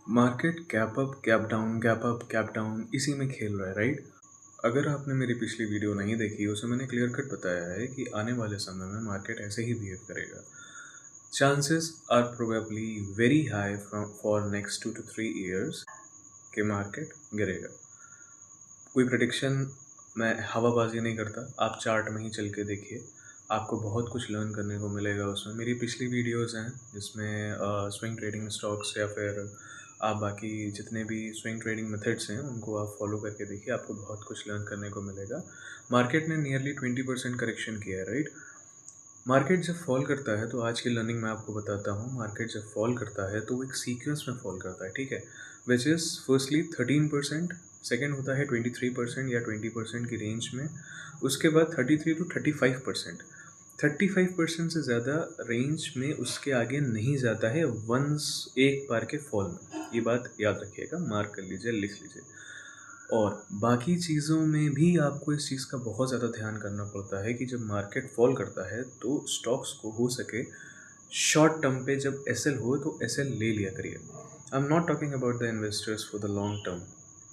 Market gap up, gap down इसी में खेल रहा है, राइट? अगर आपने मेरी पिछली वीडियो नहीं देखी, उसमें मैंने क्लियर कट बताया है कि आने वाले समय में मार्केट ऐसे ही बिहेव करेगा। Chances are probably very high for next 2 to 3 years कि मार्केट गिरेगा। कोई प्रेडिक्शन मैं हवाबाजी नहीं करता, आप चार्ट में ही चल के देखिए, आपको बहुत कुछ लर्न करने को मिलेगा उसमें। मेरी पिछली वीडियोस हैं जिसमें स्विंग ट्रेडिंग स्टॉक्स या फिर आप बाकी जितने भी स्विंग ट्रेडिंग मेथड्स हैं उनको आप फॉलो करके देखिए, आपको बहुत कुछ लर्न करने को मिलेगा। मार्केट ने नियरली 20% करेक्शन किया है, राइट? मार्केट जब फॉल करता है तो आज की लर्निंग मैं आपको बताता हूँ। मार्केट जब फॉल करता है तो वो एक सीक्वेंस में फॉल करता है, ठीक है? विच इज़ फर्स्टली 13%, सेकेंड होता है 23% या 20% की रेंज में, उसके बाद 33 to 35%। 35% से ज़्यादा रेंज में उसके आगे नहीं जाता है वंस एक बार के फॉल में। ये बात याद रखिएगा, मार्क कर लीजिए, लिख लीजिए। और बाकी चीज़ों में भी आपको इस चीज़ का बहुत ज़्यादा ध्यान करना पड़ता है कि जब मार्केट फॉल करता है तो स्टॉक्स को हो सके शॉर्ट टर्म पे जब एसएल हो तो एसएल ले लिया करिए। I am not talking about the investors for the long term,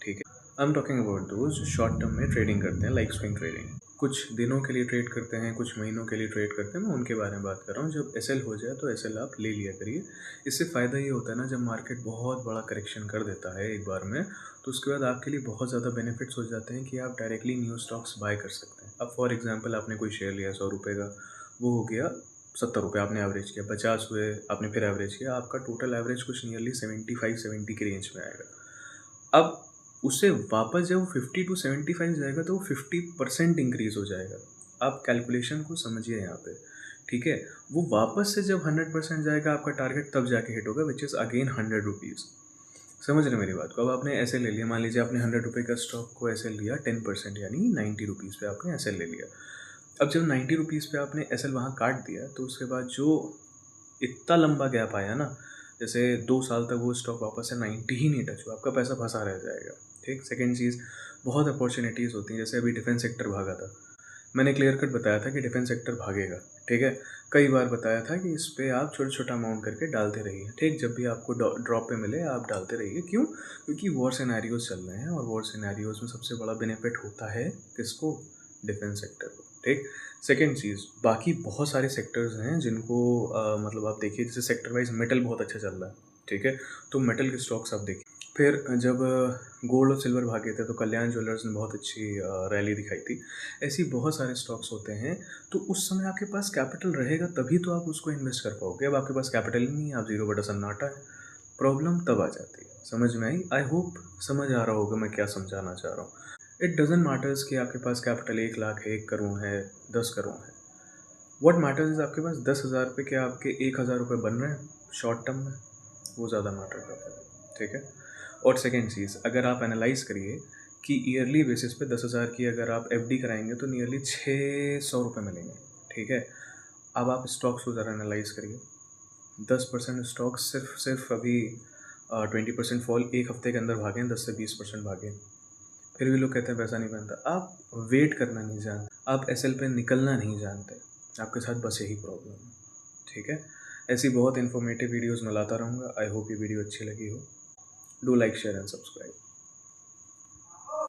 ठीक है? I am talking about those जो शॉर्ट टर्म में ट्रेडिंग करते हैं, लाइक स्विंग ट्रेडिंग। कुछ दिनों के लिए ट्रेड करते हैं, कुछ महीनों के लिए ट्रेड करते हैं, मैं उनके बारे में बात कर रहा हूँ। जब एसएल हो जाए तो एसएल आप ले लिया करिए। इससे फ़ायदा ये होता है ना, जब मार्केट बहुत बड़ा करेक्शन कर देता है एक बार में, तो उसके बाद आपके लिए बहुत ज़्यादा बेनिफिट्स हो जाते हैं कि आप डायरेक्टली न्यू स्टॉक्स बाय कर सकते हैं। अब फॉर एग्जांपल आपने कोई शेयर लिया 100 रुपये का, वो हो गया 70 रुपये, आपने एवरेज किया, 50 हुए, आपने फिर एवरेज किया, आपका टोटल एवरेज कुछ नियरली 75-70 की रेंज में आएगा। अब उससे वापस जब वो 50 to 75 जाएगा तो वो 50% इंक्रीज़ हो जाएगा। आप कैलकुलेशन को समझिए यहाँ पे, ठीक है? वो वापस से जब 100% जाएगा, आपका टारगेट तब जाके हिट होगा, विच इज़ अगेन 100 रुपीज़। समझ रहे हैं मेरी बात को? अब आपने ऐसे ले लिया, मान लीजिए आपने 100 रुपये का स्टॉक को ऐसे लिया 10%, यानी 90 रुपीज़ पे आपने ऐसे ले लिया। अब जब 90 रुपीज़ पे आपने एसएल वहाँ काट दिया तो उसके बाद जो इतना लंबा गैप आया ना, जैसे 2 साल तक वो स्टॉक वापस से 90 ही नहीं टच हुआ, आपका पैसा फंसा रह जाएगा, ठीक? सेकेंड चीज़, बहुत अपॉर्चुनिटीज़ होती हैं, जैसे अभी डिफेंस सेक्टर भागा था, मैंने क्लियर कट बताया था कि डिफेंस सेक्टर भागेगा, ठीक है? कई बार बताया था कि इस पे आप छोटा छोटा अमाउंट करके डालते रहिए, ठीक? जब भी आपको ड्रॉप पे मिले आप डालते रहिए। क्यों? क्योंकि वॉर सिनेरियोज चल रहे हैं और वॉर सिनेरियोज में सबसे बड़ा बेनिफिट होता है किसको? डिफेंस सेक्टर को, ठीक? सेकेंड चीज़, बाकी बहुत सारे सेक्टर्स हैं जिनको मतलब आप देखिए, जैसे सेक्टर वाइज मेटल बहुत अच्छा चल रहा है, ठीक है? तो मेटल के स्टॉक्स आप देखिए। फिर जब गोल्ड और सिल्वर भागे थे तो कल्याण ज्वेलर्स ने बहुत अच्छी रैली दिखाई थी। ऐसी बहुत सारे स्टॉक्स होते हैं, तो उस समय आपके पास कैपिटल रहेगा तभी तो आप उसको इन्वेस्ट कर पाओगे। अब आपके पास कैपिटल ही नहीं है, आप जीरो बटा सन्नाटा है, प्रॉब्लम तब आ जाती है। समझ में आई? आई होप समझ आ रहा होगा मैं क्या समझाना चाह रहा हूँ। इट डजेंट मैटर्स कि आपके पास कैपिटल 1 लाख है, 1 करोड़ है, 10 करोड़ है। व्हाट मैटर्स इज आपके पास 10,000 पे क्या आपके 1,000 रुपये बन रहे हैं शॉर्ट टर्म में, वो ज़्यादा मैटर करता है, ठीक है? और सेकेंड चीज़, अगर आप एनालाइज करिए कि ईयरली बेसिस पे 10,000 की अगर आप एफडी कराएंगे तो नियरली 600 रुपये मिलेंगे, ठीक है? अब आप स्टॉक्स को ज़रा एनालाइज करिए। 10% स्टॉक्स सिर्फ अभी 20% फॉल एक हफ्ते के अंदर भागे हैं, 10 से 20% भागे, फिर भी लोग कहते हैं पैसा नहीं बनता। आप वेट करना नहीं जानते, आप एसएल पे निकलना नहीं जानते, आपके साथ बस यही प्रॉब्लम है, ठीक है? ऐसी बहुत इन्फॉर्मेटिव वीडियोस मैं लाता रहूँगा। आई होप ये वीडियो अच्छी लगी हो। Do like, share and subscribe.